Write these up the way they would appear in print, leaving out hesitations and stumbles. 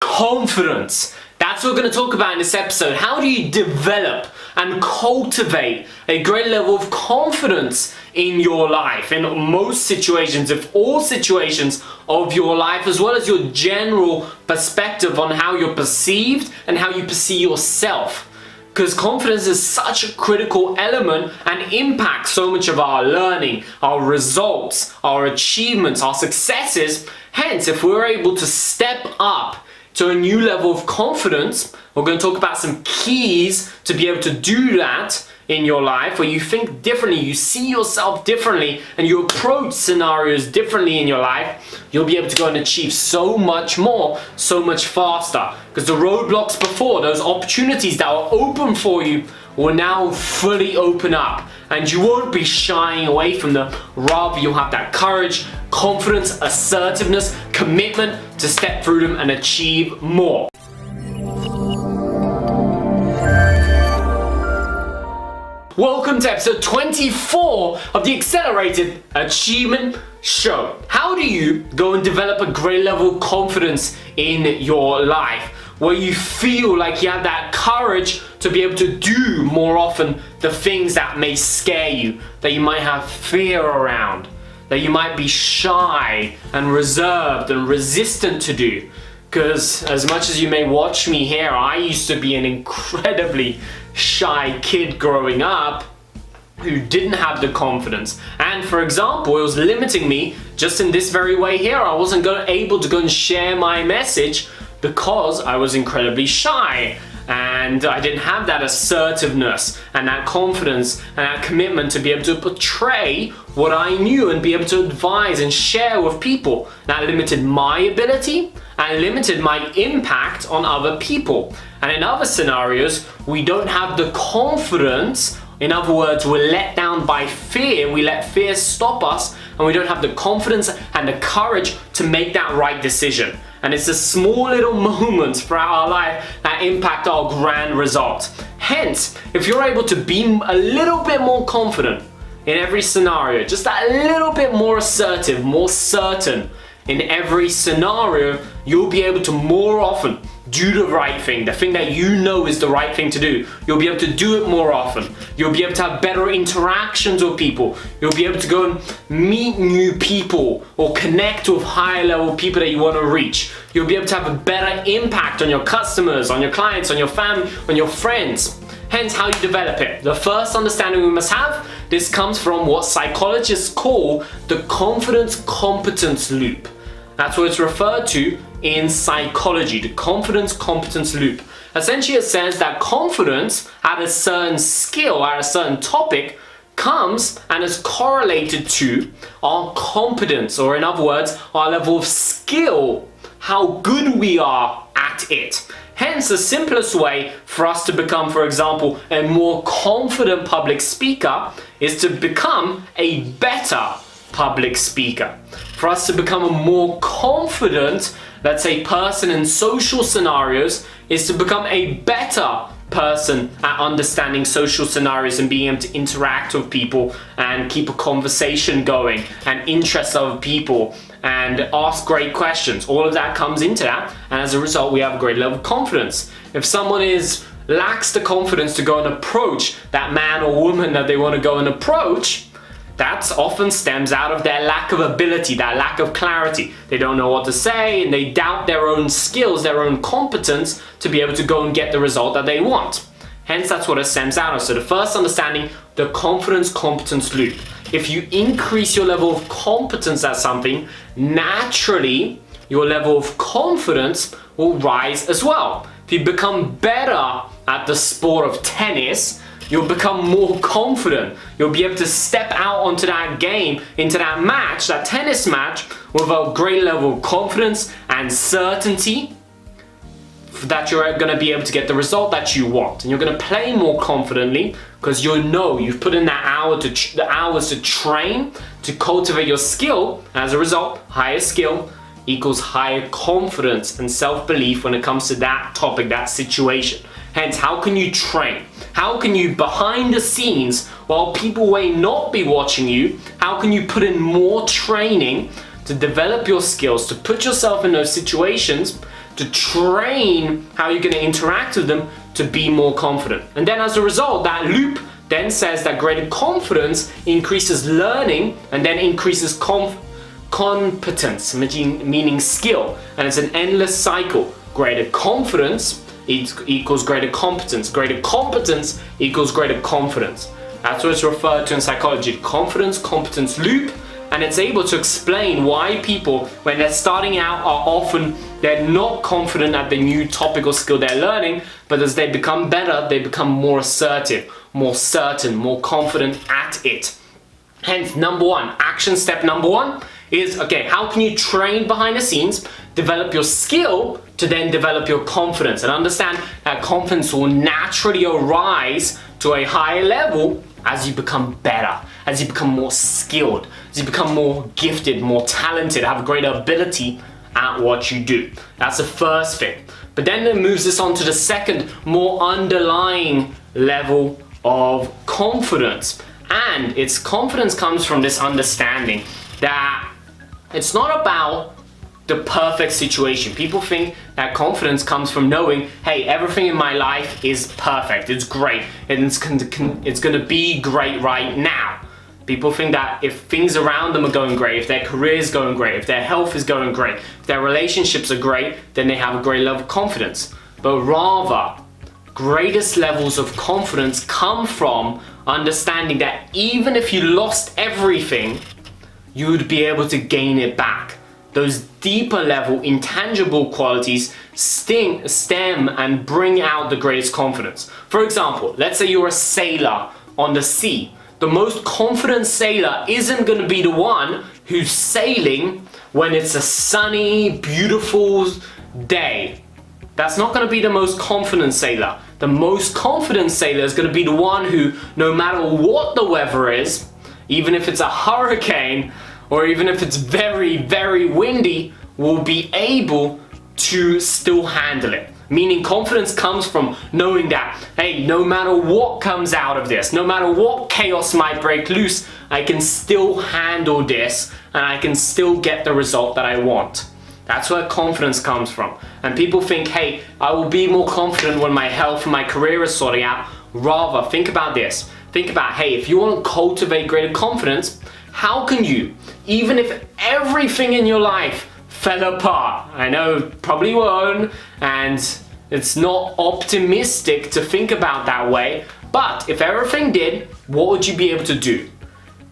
Confidence. That's what we're going to talk about in this episode. How do you develop and cultivate a great level of confidence in your life, in most situations, if all situations of your life, as well as your general perspective on how you're perceived and how you perceive yourself. Because confidence is such a critical element and impacts so much of our learning, our results, our achievements, our successes. Hence, if we're able to step up to a new level of confidence, we're going to talk about some keys to be able to do that in your life, where you think differently, you see yourself differently, and you approach scenarios differently in your life. You'll be able to go and achieve so much more, so much faster. Because the roadblocks before, those opportunities that were open for you, will now fully open up, and you won't be shying away from them. Rather, you'll have that courage, confidence, assertiveness, commitment to step through them and achieve more. Welcome to episode 24 of the Accelerated Achievement Show. How do you go and develop a great level of confidence in your life, where you feel like you have that courage to be able to do more often the things that may scare you, that you might have fear around, that you might be shy and reserved and resistant to do? Because as much as you may watch me here, I used to be an incredibly shy kid growing up who didn't have the confidence, and for example, it was limiting me just in this very way here. I wasn't able to go and share my message because I was incredibly shy, and I didn't have that assertiveness and that confidence and that commitment to be able to portray what I knew and be able to advise and share with people. That limited my ability and limited my impact on other people. And in other scenarios, we don't have the confidence. In other words, we're let down by fear. We let fear stop us, and we don't have the confidence and the courage to make that right decision. And it's the small little moments throughout our life that impact our grand result. Hence, if you're able to be a little bit more confident in every scenario, just that little bit more assertive, more certain in every scenario, you'll be able to more often do the right thing, the thing that you know is the right thing to do. You'll be able to do it more often. You'll be able to have better interactions with people. You'll be able to go and meet new people or connect with higher level people that you want to reach. You'll be able to have a better impact on your customers, on your clients, on your family, on your friends. Hence, how you develop it. The first understanding we must have, this comes from what psychologists call the confidence-competence loop. That's what it's referred to in psychology, the confidence-competence loop. Essentially, it says that confidence at a certain skill, at a certain topic, comes and is correlated to our competence, or in other words, our level of skill, how good we are at it. Hence, the simplest way for us to become, for example, a more confident public speaker is to become a better public speaker. For us to become a more confident, let's say, person in social scenarios is to become a better person at understanding social scenarios and being able to interact with people and keep a conversation going and interest other people and ask great questions. All of that comes into that, and as a result, we have a great level of confidence. If someone lacks the confidence to go and approach that man or woman that they want to go and approach, that often stems out of their lack of ability, that lack of clarity. They don't know what to say, and they doubt their own skills, their own competence to be able to go and get the result that they want. Hence, that's what it stems out of. So the first understanding, the confidence-competence loop. If you increase your level of competence at something, naturally, your level of confidence will rise as well. If you become better at the sport of tennis, you'll become more confident. You'll be able to step out onto that game, into that match, that tennis match, with a great level of confidence and certainty that you're going to be able to get the result that you want. And you're going to play more confidently because you know you've put in that the hours to train, to cultivate your skill. And as a result, higher skill equals higher confidence and self-belief when it comes to that topic, that situation. Hence, how can you train? How can you, behind the scenes, while people may not be watching you, how can you put in more training to develop your skills, to put yourself in those situations to train how you're going to interact with them to be more confident. And then as a result, that loop then says that greater confidence increases learning and then increases competence, meaning skill. And it's an endless cycle. Greater confidence equals greater competence. Greater competence equals greater confidence. That's what it's referred to in psychology, confidence, competence loop. And it's able to explain why people, when they're starting out, they're not confident at the new topic or skill they're learning, but as they become better, they become more assertive, more certain, more confident at it. Hence, action step number one is, okay, how can you train behind the scenes, develop your skill to then develop your confidence, and understand that confidence will naturally arise to a higher level as you become better, as you become more skilled, as you become more gifted, more talented, have a greater ability at what you do. That's the first thing. But then it moves us on to the second, more underlying level of confidence. And its confidence comes from this understanding that it's not about the perfect situation. People think that confidence comes from knowing, hey, everything in my life is perfect, it's great, and it's gonna be great right now. People think that if things around them are going great, if their career is going great, if their health is going great, if their relationships are great, then they have a great level of confidence. But rather, greatest levels of confidence come from understanding that even if you lost everything, you would be able to gain it back. Those deeper level, intangible qualities stem and bring out the greatest confidence. For example, let's say you're a sailor on the sea. The most confident sailor isn't going to be the one who's sailing when it's a sunny, beautiful day. That's not going to be the most confident sailor. The most confident sailor is going to be the one who, no matter what the weather is, even if it's a hurricane, or even if it's very, very windy, will be able to still handle it. Meaning confidence comes from knowing that, hey, no matter what comes out of this, no matter what chaos might break loose, I can still handle this and I can still get the result that I want. That's where confidence comes from. And people think, hey, I will be more confident when my health and my career is sorting out. Rather, think about this. Think about, hey, if you want to cultivate greater confidence, how can you, even if everything in your life fell apart? I know probably won't, and it's not optimistic to think about that way, but if everything did, what would you be able to do?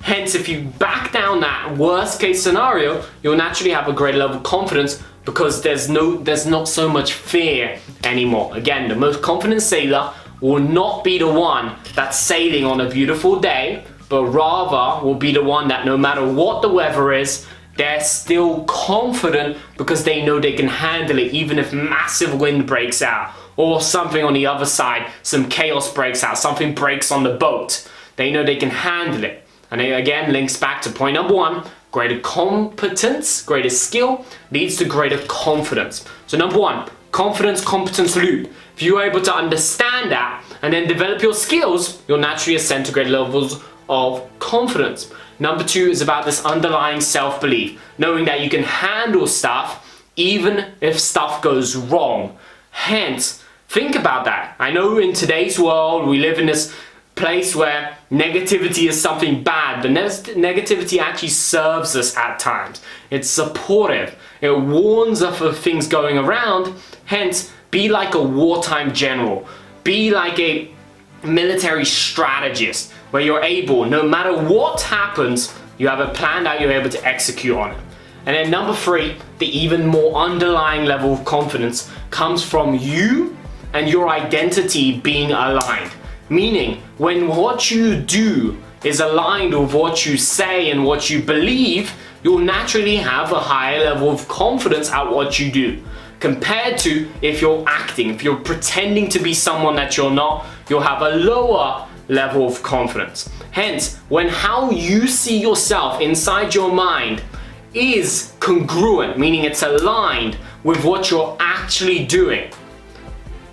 Hence, if you back down that worst case scenario, you'll naturally have a greater level of confidence because there's not so much fear anymore. Again, the most confident sailor will not be the one that's sailing on a beautiful day, but rather will be the one that no matter what the weather is, they're still confident because they know they can handle it even if massive wind breaks out or something on the other side, some chaos breaks out, something breaks on the boat. They know they can handle it. And it again links back to point number one, greater competence, greater skill leads to greater confidence. So number one, confidence, competence loop. If you're able to understand that and then develop your skills, you'll naturally ascend to greater levels of confidence. Number two is about this underlying self-belief, knowing that you can handle stuff even if stuff goes wrong. Hence, think about that. I know in today's world we live in this place where negativity is something bad, but negativity actually serves us at times. It's supportive. It warns us of things going around. Hence, be like a wartime general. Be like a military strategist where you're able, no matter what happens, you have a plan that you're able to execute on it. And then number three, the even more underlying level of confidence comes from you and your identity being aligned. Meaning, when what you do is aligned with what you say and what you believe, you'll naturally have a higher level of confidence at what you do. Compared to if you're acting, if you're pretending to be someone that you're not, you'll have a lower level of confidence. Hence, when how you see yourself inside your mind is congruent, meaning it's aligned with what you're actually doing,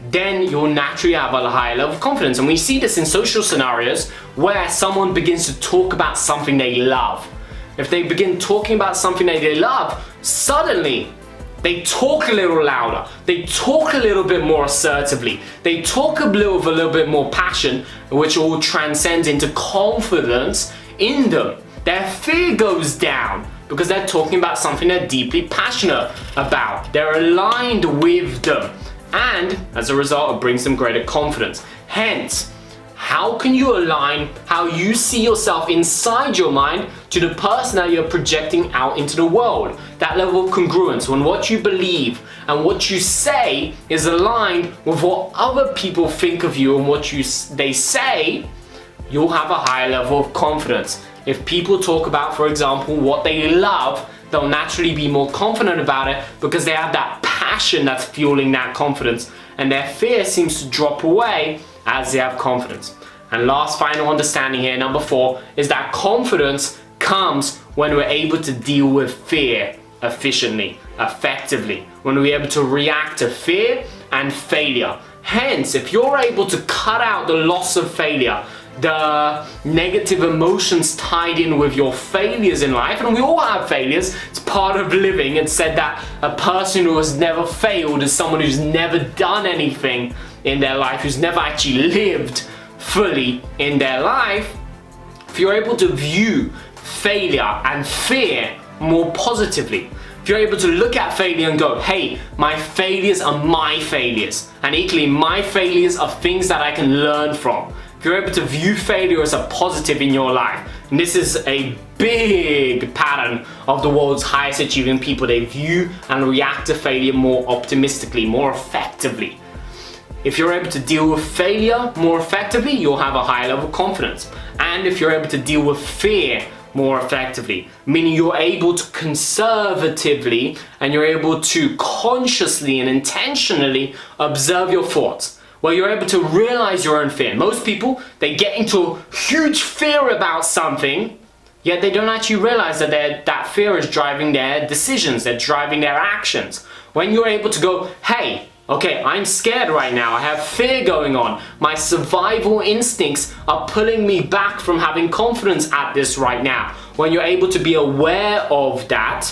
then you'll naturally have a higher level of confidence. And we see this in social scenarios where someone begins to talk about something they love. If they begin talking about something that they love, suddenly They talk a little louder. They talk a little bit more assertively. They talk with a little bit more passion, which all transcends into confidence in them. Their fear goes down because they're talking about something they're deeply passionate about. They're aligned with them. And as a result, it brings them greater confidence. Hence, how can you align how you see yourself inside your mind to the person that you're projecting out into the world? That level of congruence, when what you believe and what you say is aligned with what other people think of you and what they say, you'll have a higher level of confidence. If people talk about, for example, what they love, they'll naturally be more confident about it because they have that passion that's fueling that confidence, and their fear seems to drop away as they have confidence. And last final understanding here, number 4, is that confidence comes when we're able to deal with fear efficiently, effectively, when we're able to react to fear and failure. Hence, if you're able to cut out the loss of failure, the negative emotions tied in with your failures in life, and we all have failures, it's part of living. It's said that a person who has never failed is someone who's never done anything in their life, who's never actually lived fully in their life. If you're able to view failure and fear more positively, if you're able to look at failure and go, hey, my failures are my failures, and equally my failures are things that I can learn from. If you're able to view failure as a positive in your life, and this is a big pattern of the world's highest achieving people, they view and react to failure more optimistically, more effectively. If you're able to deal with failure more effectively, you'll have a higher level of confidence. And if you're able to deal with fear more effectively, meaning you're able to conservatively and you're able to consciously and intentionally observe your thoughts, where you're able to realize your own fear. Most people, they get into huge fear about something, yet they don't actually realize that that fear is driving their decisions, they're driving their actions. When you're able to go, hey, okay, I'm scared right now, I have fear going on, my survival instincts are pulling me back from having confidence at this right now. When you're able to be aware of that,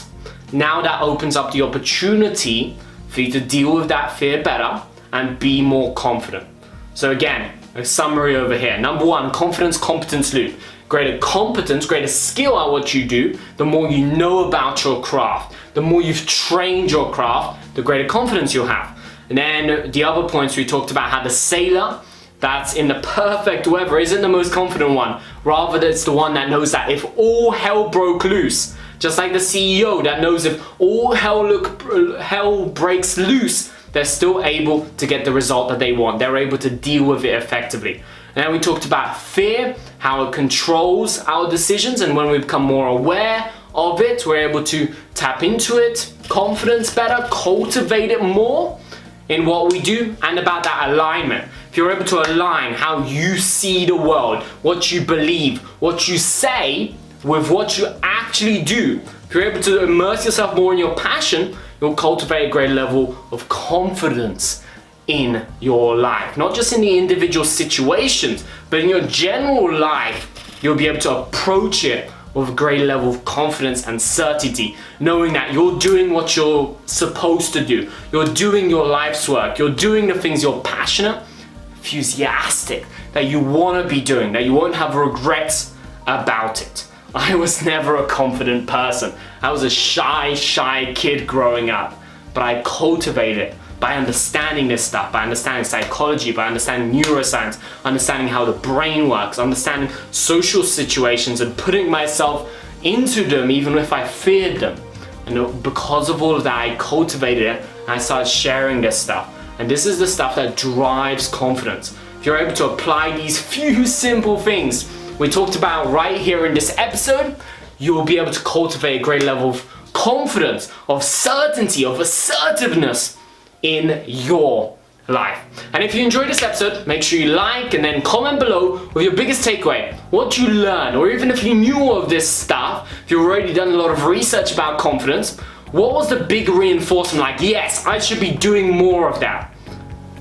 now that opens up the opportunity for you to deal with that fear better and be more confident. So again, a summary over here. Number 1, confidence competence loop. Greater competence, greater skill at what you do, the more you know about your craft, the more you've trained your craft, the greater confidence you'll have. And then the other points we talked about, how the sailor that's in the perfect weather isn't the most confident one. Rather, it's the one that knows that if all hell broke loose, just like the CEO that knows if all hell breaks loose, they're still able to get the result that they want. They're able to deal with it effectively. And then we talked about fear, how it controls our decisions, and when we become more aware of it, we're able to tap into it, confidence better, cultivate it more in what we do, and about that alignment. If you're able to align how you see the world, what you believe, what you say, with what you actually do, if you're able to immerse yourself more in your passion, you'll cultivate a great level of confidence in your life. Not just in the individual situations, but in your general life, you'll be able to approach it with a great level of confidence and certainty, knowing that you're doing what you're supposed to do. You're doing your life's work. You're doing the things you're passionate, enthusiastic, that you want to be doing, that you won't have regrets about it. I was never a confident person. I was a shy kid growing up, but I cultivated by understanding this stuff, by understanding psychology, by understanding neuroscience, understanding how the brain works, understanding social situations and putting myself into them even if I feared them. And because of all of that, I cultivated it and I started sharing this stuff. And this is the stuff that drives confidence. If you're able to apply these few simple things we talked about right here in this episode, you will be able to cultivate a great level of confidence, of certainty, of assertiveness in your life. And if you enjoyed this episode, make sure you like and then comment below with your biggest takeaway, what you learned, or even if you knew all of this stuff, if you've already done a lot of research about confidence, what was the big reinforcement like, yes, I should be doing more of that?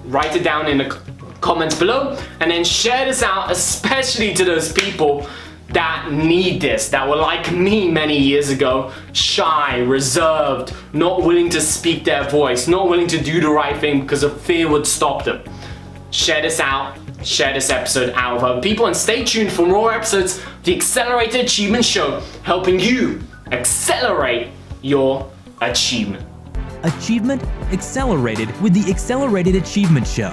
Write it down in the comments below and then share this out, especially to those people that need this, that were like me many years ago, shy, reserved, not willing to speak their voice, not willing to do the right thing because of fear would stop them. Share this episode out with other people, and stay tuned for more episodes of the Accelerated Achievement Show, helping you accelerate your achievement. Achievement accelerated with the Accelerated Achievement Show.